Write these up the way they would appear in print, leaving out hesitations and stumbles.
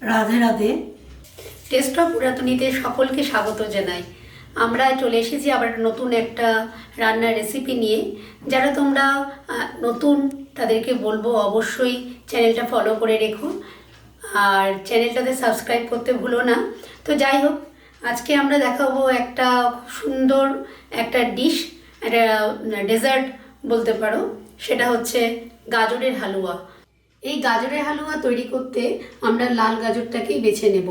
Radhe Radhe. Test of পুরাতনীতে সকলকে স্বাগত জানাই। আমরা চলে এসেছি আবার নতুন একটা রান্নার রেসিপি নিয়ে। যারা তোমরা নতুন তাদেরকে বলবো অবশ্যই চ্যানেলটা ফলো করে রেখো আর চ্যানেলটাতে সাবস্ক্রাইব করতে ভুলো না। তো যাই হোক, আজকে আমরা দেখাবো একটা খুব সুন্দর একটা ডিশ, একটা ডেজার্ট বলতে পারো। সেটা হচ্ছে গাজরের হালুয়া। এই গাজরের হালুয়া তৈরি করতে আমরা লাল গাজরটাকেই বেছে নেব।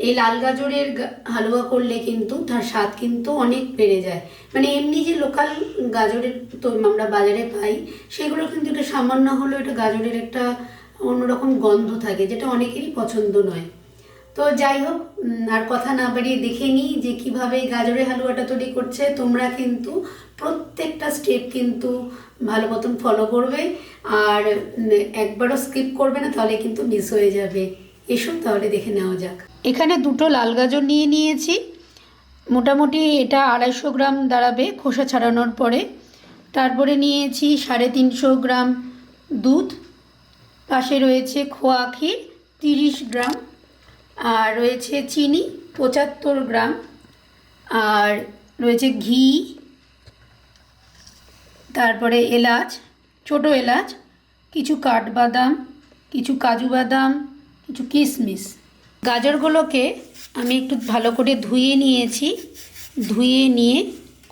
এই লাল গাজরের হালুয়া করলে কিন্তু তার স্বাদ কিন্তু অনেক বেড়ে যায়। মানে এমনি যে লোকাল গাজরের তো আমরা বাজারে পাই, সেগুলো কিন্তু এটা সামান্য হলেও এটা গাজরের একটা অন্যরকম গন্ধ থাকে, যেটা অনেকেরই পছন্দ নয়। তো যাই হোক, আর কথা না বাড়িয়ে দেখে নিই যে কীভাবে গাজরের হালুয়াটা তৈরি করছে। তোমরা কিন্তু প্রত্যেকটা স্টেপ কিন্তু ভালো মতন ফলো করবে আর একবারও স্কিপ করবে না, তাহলে কিন্তু মিস হয়ে যাবে। এসো তাহলে দেখে নেওয়া যাক। এখানে দুটো লাল গাজর নিয়ে নিয়েছি। মোটামুটি এটা 250 গ্রাম দাঁড়াবে খোসা ছাড়ানোর পরে। তারপরে নিয়েছি 350 গ্রাম দুধ, পাশে রয়েছে খোয়া ক্ষীর 30 গ্রাম, আর রয়েছে চিনি 75 গ্রাম, আর রয়েছে ঘি, তারপরে এলাচ, ছোটো এলাচ, কিছু কাঠবাদাম, কিছু কাজু বাদাম, কিছু কিশমিশ। গাজরগুলোকে আমি একটু ভালো করে ধুয়ে নিয়েছি। ধুয়ে নিয়ে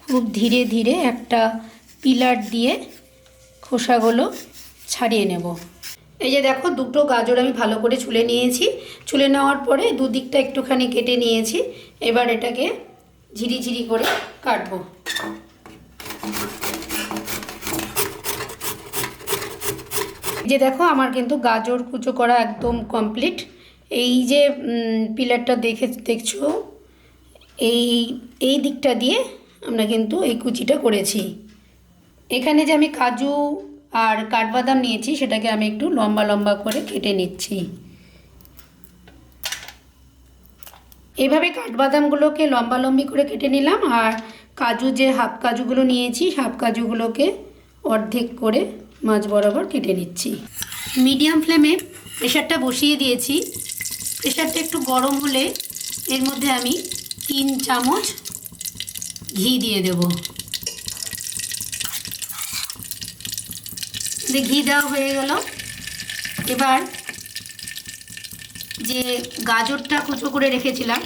খুব ধীরে ধীরে একটা পিলার দিয়ে খোসাগুলো ছাড়িয়ে নেব। এই যে দেখো, দুটো গাজর আমি ভালো করে ছুলে নিয়েছি। ছুলে নেওয়ার পরে দুদিকটা একটুখানি কেটে নিয়েছি। এবার এটাকে ঝিরিঝিরি করে কাটবো। যে দেখো, আমার কিন্তু গাজর কুচো করা একদম কমপ্লিট। এই যে পিলারটা দেখছো, এই দিকটা দিয়ে আমরা কিন্তু এই কুচিটা করেছি। এখানে যে আমি কাজু আর কাঠবাদাম নিয়েছি, সেটাকে আমি একটু লম্বা লম্বা করে কেটে নিচ্ছি। এভাবে কাঠবাদামগুলোকে লম্বা লম্বি করে কেটে নিলাম, আর কাজু যে হাফ কাজুগুলো নিয়েছি, হাফ কাজুগুলোকে অর্ধেক করে মাঝ বরাবর কেটে নিচ্ছি। মিডিয়াম ফ্লেমে প্রেশারটা বসিয়ে দিয়েছি। প্রেশারটা একটু গরম হলে এর মধ্যে আমি 3 চামচ ঘি দিয়ে দেব। ঘি দেওয়া হয়ে গেল। এবার যে গাজরটা কুচো করে রেখেছিলাম,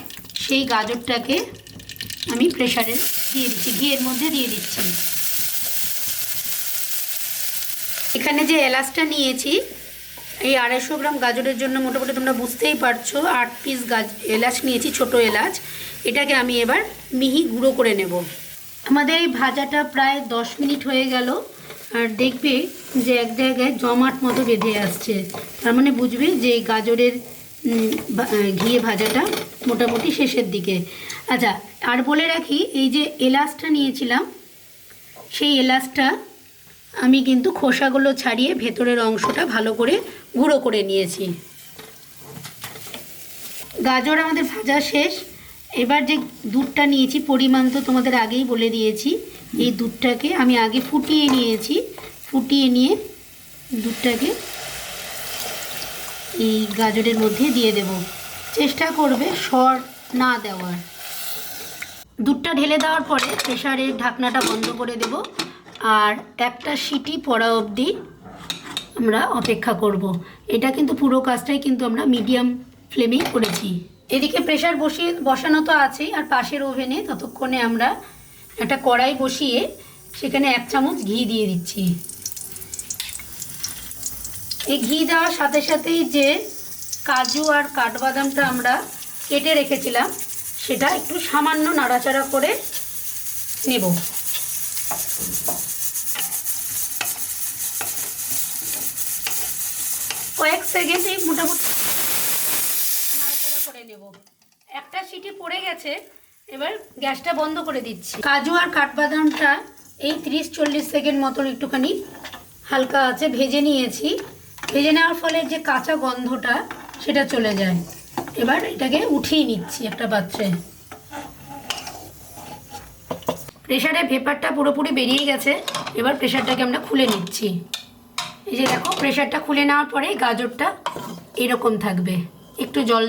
সেই গাজরটাকে আমি প্রেশারে দিয়ে দিচ্ছি, ঘিয়ের মধ্যে দিয়ে দিচ্ছি। এখানে যে এলাচটা নিয়েছি, এই 250 গ্রাম গাজরের জন্য মোটামুটি তোমরা বুঝতেই পারছো 8 পিস এলাচ নিয়েছি, ছোটো এলাচ। এটাকে আমি এবার মিহি গুঁড়ো করে নেব। আমাদের এই ভাজাটা প্রায় 10 মিনিট হয়ে গেল, আর দেখবে যে এক জায়গায় জমাট মতো বেঁধে আসছে। তার মানে বুঝবে যে গাজরের ঘিয়ে ভাজাটা মোটামুটি শেষের দিকে। আচ্ছা, আর বলে রাখি, এই যে এলাচটা নিয়েছিলাম, সেই এলাচটা আমি কিন্তু খোসাগুলো ছাড়িয়ে ভেতরের অংশটা ভালো করে গুঁড়ো করে নিয়েছি। গাজর আমাদের ভাজা শেষ। এবার যে দুধটা নিয়েছি, পরিমাণ তো তোমাদের আগেই বলে দিয়েছি। এই দুধটাকে আমি আগে ফুটিয়ে নিয়েছি। ফুটিয়ে নিয়ে দুধটাকে এই গাজরের মধ্যে দিয়ে দেব। চেষ্টা করবে সর না দেওয়ার। দুধটা ঢেলে দেওয়ার পরে প্রেসারের ঢাকনাটা বন্ধ করে দেব, আর একটা সিটি পড়া অবধি আমরা অপেক্ষা করব। এটা কিন্তু পুরো কাজটাই কিন্তু আমরা মিডিয়াম ফ্লেমেই করেছি। এদিকে প্রেসার বসানো তো আছেই, আর পাশের ওভেনে ততক্ষণে আমরা একটা কড়াই বসিয়ে সেখানে 1 চামচ ঘি দিয়ে দিচ্ছি। এই ঘি দেওয়ার সাথে সাথেই যে কাজু আর কাঠবাদামটা আমরা কেটে রেখেছিলাম, সেটা একটু সামান্য নাড়াচাড়া করে নেব। কয়েক সেকেন্ডে মোটামুটি নাড়াচাড়া করে নেব। একটা সিটি পড়ে গেছে, এবার গ্যাসটা বন্ধ করে দিচ্ছি। কাজু আর কাঠবাদামটা এই 30-40 সেকেন্ড মতন একটুখানি হালকা আছে ভেজে নিয়েছি। ভেজে নেওয়ার ফলে যে কাঁচা গন্ধটা সেটা চলে যায়। এবার এটাকে উঠিয়ে নিচ্ছি একটা পাত্রে। প্রেসারে ভেপারটা পুরোপুরি বেরিয়ে গেছে। এবার প্রেসারটাকে আমরা খুলে নিচ্ছি। এই যে দেখো, প্রেসারটা খুলে নেওয়ার পরে গাজরটা এরকম থাকবে। একটু জল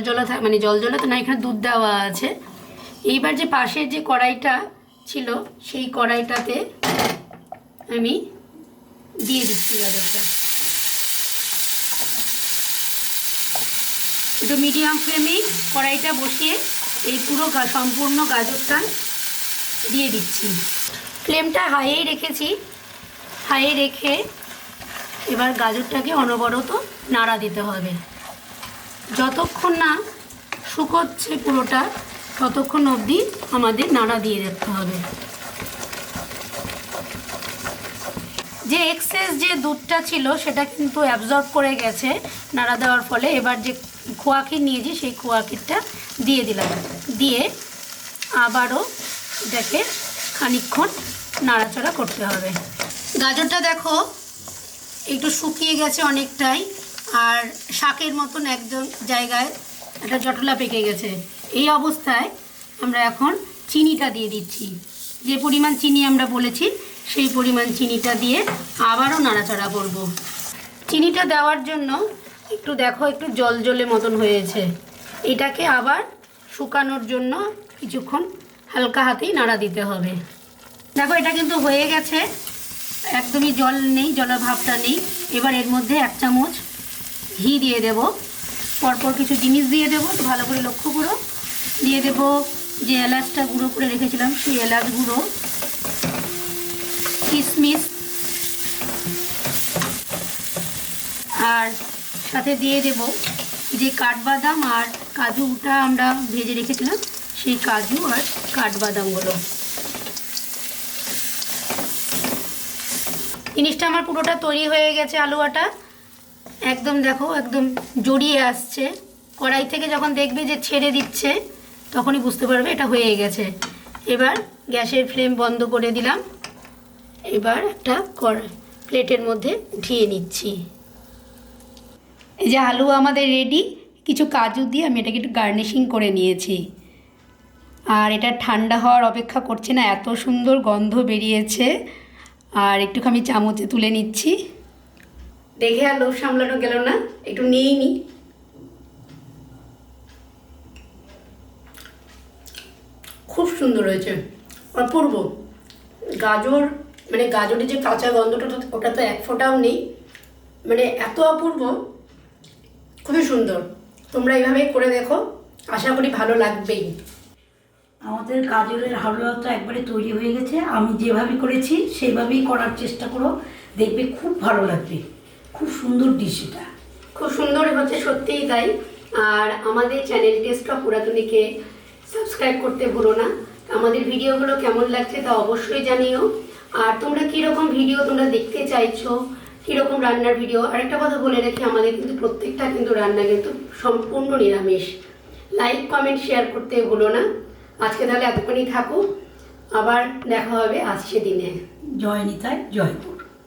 মানে জল তো না, এখানে দুধ দেওয়া আছে। এইবার যে পাশের যে কড়াইটা ছিল সেই কড়াইটাতে আমি দিয়ে দিচ্ছি গাজরটা। একটু মিডিয়াম ফ্লেমে কড়াইটা বসিয়ে এই পুরো সম্পূর্ণ গাজরটা দিয়ে দিচ্ছি। ফ্লেমটা হাইয়েই রেখেছি। হাইয়ে রেখে এবার গাজরটাকে অনবরত নাড়া দিতে হবে। যতক্ষণ না শুকোচ্ছে পুরোটা ততক্ষণ অবধি আমাদের নাড়া দিয়ে রাখতে হবে। যে এক্সেস যে দুধটা ছিল সেটা কিন্তু অ্যাবজর্ব করে গেছে নাড়া দেওয়ার ফলে। এবার যে খোয়া ক্ষীর নিয়েছি সেই খোয়া ক্ষীরটা দিয়ে দিলাম, দিয়ে আবারও এটাকে খানিকক্ষণ নাড়াচাড়া করতে হবে। গাজরটা দেখো একটু শুকিয়ে গেছে অনেকটাই, আর শাকের মতন একদম জায়গায় একটা জটলা পেকে গেছে। এই অবস্থায় আমরা এখন চিনিটা দিয়ে দিচ্ছি। যে পরিমাণ চিনি আমরা বলেছি সেই পরিমাণ চিনিটা দিয়ে আবারও নাড়াচাড়া করব। চিনিটা দেওয়ার জন্য একটু দেখো একটু জল মতন হয়েছে। এটাকে আবার শুকানোর জন্য কিছুক্ষণ হালকা হাতেই নাড়া দিতে হবে। দেখো এটা কিন্তু হয়ে গেছে, একদমই জল নেই, জলের ভাবটা নেই। এবার এর মধ্যে 1 চামচ ঘি দিয়ে দেব। পরপর কিছু জিনিস দিয়ে দেবো, তো ভালো করে লক্ষ্য করো। দিয়ে দেব যে এলাচটা গুঁড়ো করে রেখেছিলাম সেই এলাচ গুঁড়ো, কিশমিশ, আর সাথে দিয়ে দেব যে কাঠবাদাম আর কাজুটা আমরা ভেজে রেখেছিলাম সেই কাজু আর কাঠবাদামগুলো। জিনিসটা আমার পুরোটা তৈরি হয়ে গেছে। আলুয়াটা একদম দেখো একদম জড়িয়ে আসছে। কড়াই থেকে যখন দেখবে যে ছেড়ে দিচ্ছে তখনই বুঝতে পারবে এটা হয়ে গেছে। এবার গ্যাসের ফ্লেম বন্ধ করে দিলাম। এবার একটা প্লেটের মধ্যে উঠিয়ে নিচ্ছি। এই যে আলু আমাদের রেডি। কিছু কাজু দিয়ে আমি এটাকে একটু গার্নিশিং করে নিয়েছি। আর এটা ঠান্ডা হওয়ার অপেক্ষা করছে না, এত সুন্দর গন্ধ বেরিয়েছে। আর একটুখানি চামচে তুলে নিচ্ছি। দেখে আর লোভ সামলানো গেল না, একটু নিয়েই নি। খুব সুন্দর হয়েছে, অপূর্ব। গাজর মানে গাজরের যে কাঁচা গন্ধটা ওটা তো এক ফোঁটাও নেই, মানে এত অপূর্ব, খুবই সুন্দর। তোমরা এইভাবে করে দেখো, আশা করি ভালো লাগবেই। আমাদের গাজরের হালুয়া তো একবারে তৈরি হয়ে গেছে। আমি যেভাবে করেছি সেইভাবেই করার চেষ্টা করো, দেখবে খুব ভালো লাগবে। খুব সুন্দর ডিশ এটা, খুব সুন্দর হচ্ছে, সত্যিই তাই। আর আমাদের চ্যানেল টেস্ট অফ পুরাতনীকে সাবস্ক্রাইব করতে ভুলো না। আমাদের ভিডিওগুলো কেমন লাগছে তা অবশ্যই জানিও। আর তোমরা কীরকম ভিডিও তোমরা দেখতে চাইছো, কীরকম রান্নার ভিডিও। আরেকটা কথা বলে রাখি, আমাদের কিন্তু প্রত্যেকটা কিন্তু রান্না কিন্তু সম্পূর্ণ নিরামিষ। লাইক কমেন্ট শেয়ার করতে ভুলো না। আজকে তাহলে এতক্ষণই থাকো, আবার দেখা হবে আসছে দিনে। জয় নিতাই, জয় গুরু।